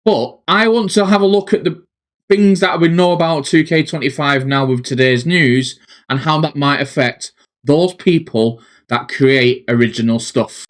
But I want to have a look at the things that we know about 2K25 now with today's news and how that might affect those people that create original stuff.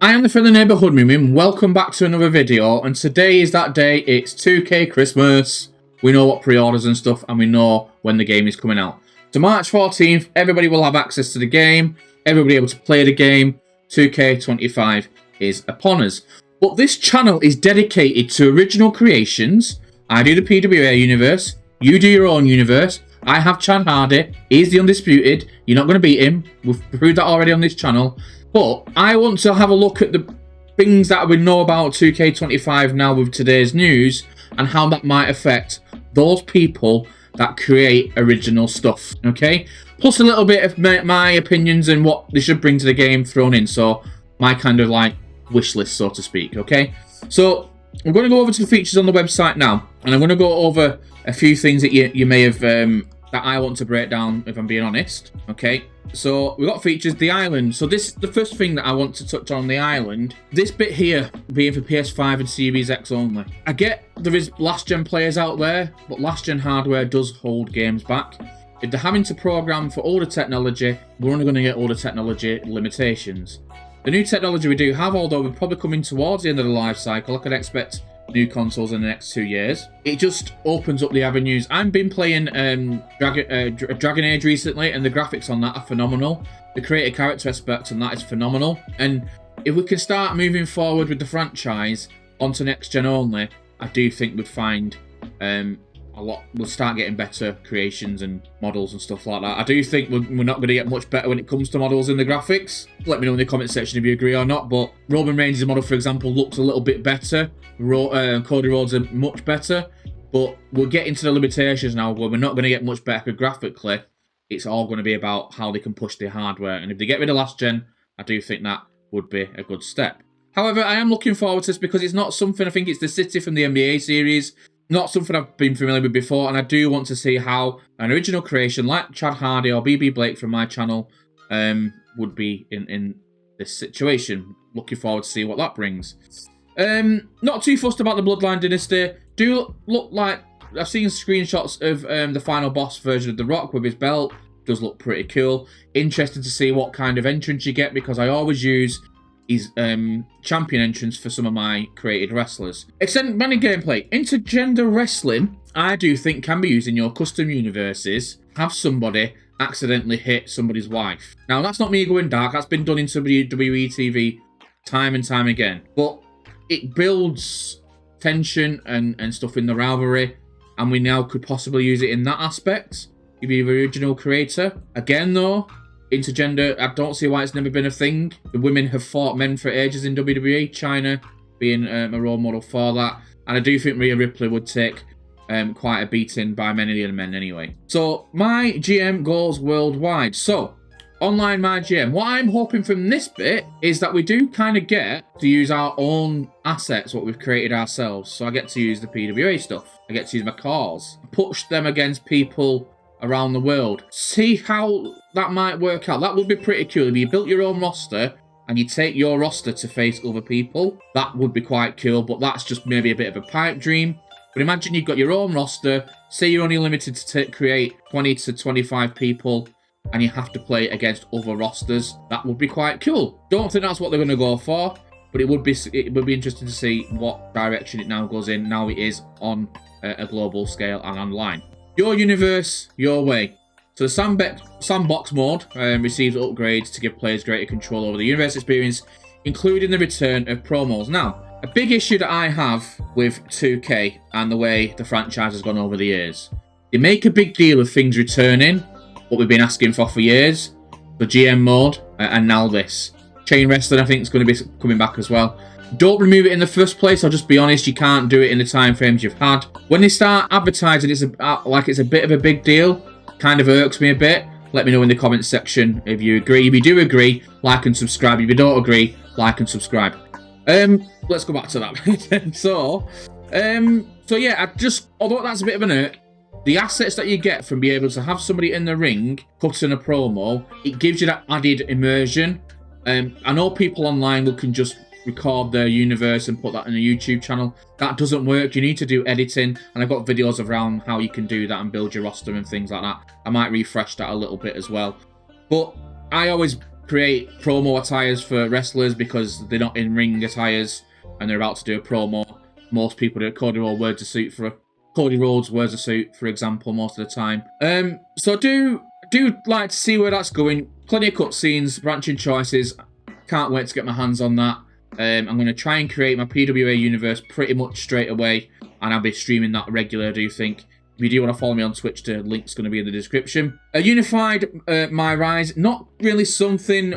I am the friendly neighbourhood Mewmin. Welcome back to another video, and today is that day. It's 2K Christmas. We know what pre-orders and stuff, and we know when the game is coming out. So March 14th, everybody will have access to the game. Everybody able to play the game. 2K25 is upon us. But this channel is dedicated to original creations. I do the PWA universe. You do your own universe. I have Chan Hardy. He's the undisputed. You're not going to beat him. We've proved that already on this channel. But I want to have a look at the things that we know about 2K25 now with today's news and how that might affect those people that create original stuff, okay? Plus a little bit of my opinions and what they should bring to the game thrown in, so my kind of like wish list, so to speak, okay? So I'm going to go over to the features on the website now, and I'm going to go over a few things that you may have, that I want to break down, if I'm being honest, okay? So we've got features, the island. So this is the first thing that I want to touch on, the island. This bit here being for PS5 and Series X only. I get there is last gen players out there, but last gen hardware does hold games back. If they're having to program for older technology, we're only going to get older technology limitations. The new technology we do have, although we're probably coming towards the end of the life cycle, I could expect new consoles in the next 2 years. It just opens up the avenues. I've been playing Dragon Age recently, and the graphics on that are phenomenal. The creative character aspect on that is phenomenal. And if we can start moving forward with the franchise onto next gen only, I do think we'd find we'll start getting better creations and models and stuff like that. I do think we're not going to get much better when it comes to models in the graphics. Let me know in the comment section if you agree or not, but Roman Reigns' model, for example, looks a little bit better. Cody Rhodes are much better, but we're getting to the limitations now where we're not going to get much better graphically. It's all going to be about how they can push their hardware, and if they get rid of last gen, I do think that would be a good step. However, I am looking forward to this because it's not something, I think it's the city from the NBA series, not something I've been familiar with before, and I do want to see how an original creation like Chad Hardy or BB Blake from my channel would be in this situation. Looking forward to see what that brings. Not too fussed about the Bloodline Dynasty. Do look like I've seen screenshots of the final boss version of The Rock with his belt. Does look pretty cool. Interested to see what kind of entrance you get, because I always use his champion entrance for some of my created wrestlers. Extended many gameplay. Intergender wrestling, I do think, can be used in your custom universes. Have somebody accidentally hit somebody's wife. Now, that's not me going dark. That's been done in WWE TV time and time again. But it builds tension and stuff in the rivalry, and we now could possibly use it in that aspect. If you're the original creator. Again, though, intergender, I don't see why it's never been a thing. The women have fought men for ages in WWE, China being a role model for that. And I do think Rhea Ripley would take quite a beating by many of the men anyway. So, my GM goes worldwide. So, online my GM. What I'm hoping from this bit is that we do kind of get to use our own assets, what we've created ourselves. So I get to use the PWA stuff. I get to use my CAWs. Push them against people around the world. See how that might work out. That would be pretty cool. If you built your own roster and you take your roster to face other people, that would be quite cool, but that's just maybe a bit of a pipe dream. But imagine you've got your own roster, say you're only limited to create 20 to 25 people, and you have to play against other rosters. That would be quite cool. Don't think that's what they're going to go for, but it would be interesting to see what direction it now goes in. Now it is on a global scale and online. Your universe, your way. So the sandbox mode receives upgrades to give players greater control over the universe experience, including the return of promos. Now, a big issue that I have with 2K and the way the franchise has gone over the years. They make a big deal of things returning, what we've been asking for years, the GM mode, and now this. Chain wrestling, I think, is going to be coming back as well. Don't remove it in the first place. I'll just be honest, you can't do it in the time frames you've had. When they start advertising like it's a bit of a big deal, kind of irks me a bit. Let me know in the comments section if you agree. If you do agree, like and subscribe. If you don't agree, like and subscribe. Let's go back to that. So yeah, although that's a bit of an irk, the assets that you get from being able to have somebody in the ring put in a promo, it gives you that added immersion. I know people online who can just record their universe and put that in a YouTube channel. That doesn't work. You need to do editing, and I've got videos around how you can do that and build your roster and things like that. I might refresh that a little bit as well. But I always create promo attires for wrestlers because they're not in ring attires and they're about to do a promo. Most people do. Cody Rhodes wears a suit, for example, most of the time. So I do like to see where that's going. Plenty of cutscenes, branching choices. Can't wait to get my hands on that. I'm going to try and create my PWA universe pretty much straight away, and I'll be streaming that regularly, I do think. If you do want to follow me on Twitch, the link's going to be in the description. Unified My Rise, not really something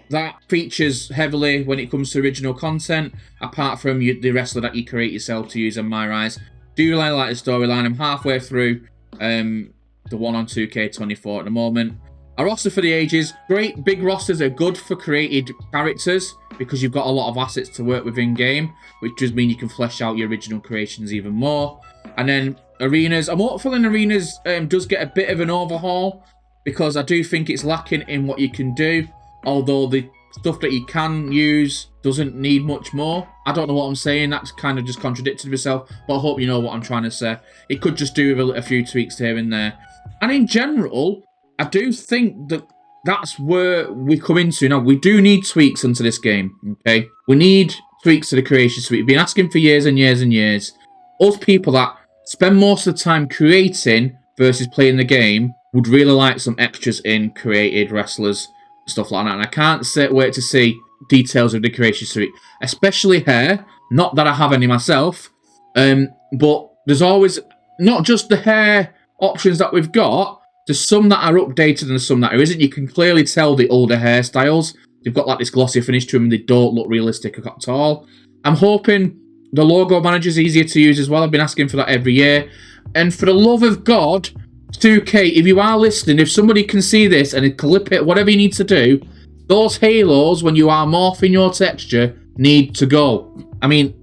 that features heavily when it comes to original content, apart from the wrestler that you create yourself to use on My Rise. Do really like the storyline. I'm halfway through the one on 2K24 at the moment. A roster for the ages. Great big rosters are good for created characters because you've got a lot of assets to work with in-game, which does mean you can flesh out your original creations even more. And then arenas. I'm hopeful in arenas does get a bit of an overhaul because I do think it's lacking in what you can do, although the stuff that you can use doesn't need much more. I don't know what I'm saying. That's kind of just contradicted myself, but I hope you know what I'm trying to say. It could just do with a few tweaks here and there. And in general, I do think that that's where we come into now. We do need tweaks into this game, okay? We need tweaks to the creation suite. We've been asking for years and years and years. Us people that spend most of the time creating versus playing the game would really like some extras in created wrestlers, stuff like that. And I can't wait to see details of the creation suite, especially hair. Not that I have any myself, but there's always not just the hair options that we've got. There's some that are updated and there's some that isn't. You can clearly tell the older hairstyles. They've got like this glossy finish to them and they don't look realistic at all. I'm hoping the logo manager's easier to use as well. I've been asking for that every year. And for the love of God, 2K, if you are listening, if somebody can see this and clip it, whatever you need to do, those halos, when you are morphing your texture, need to go. I mean,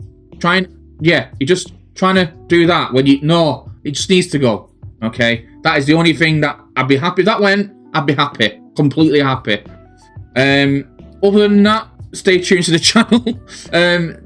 you're just trying to do that when no, it just needs to go. Okay? That is the only thing that I'd be happy. If that went, I'd be happy. Completely happy. Other than that, stay tuned to the channel.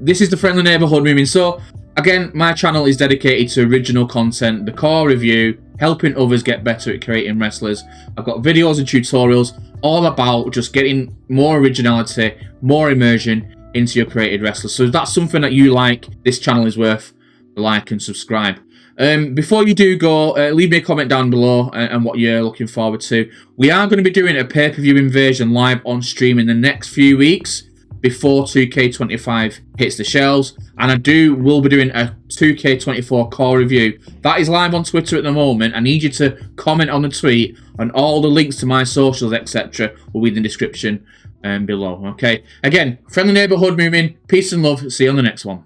This is the Friendly Neighborhood Mewmin. So, again, my channel is dedicated to original content, the core review, helping others get better at creating wrestlers. I've got videos and tutorials all about just getting more originality, more immersion into your created wrestlers. So if that's something that you like, this channel is worth the like and subscribe. Before you do go, leave me a comment down below and what you're looking forward to. We are going to be doing a pay-per-view invasion live on stream in the next few weeks before 2K25 hits the shelves. And will be doing a 2K24 core review. That is live on Twitter at the moment. I need you to comment on the tweet, and all the links to my socials, etc. will be in the description below. Okay. Again, Friendly Neighborhood Mewmin. Peace and love. See you on the next one.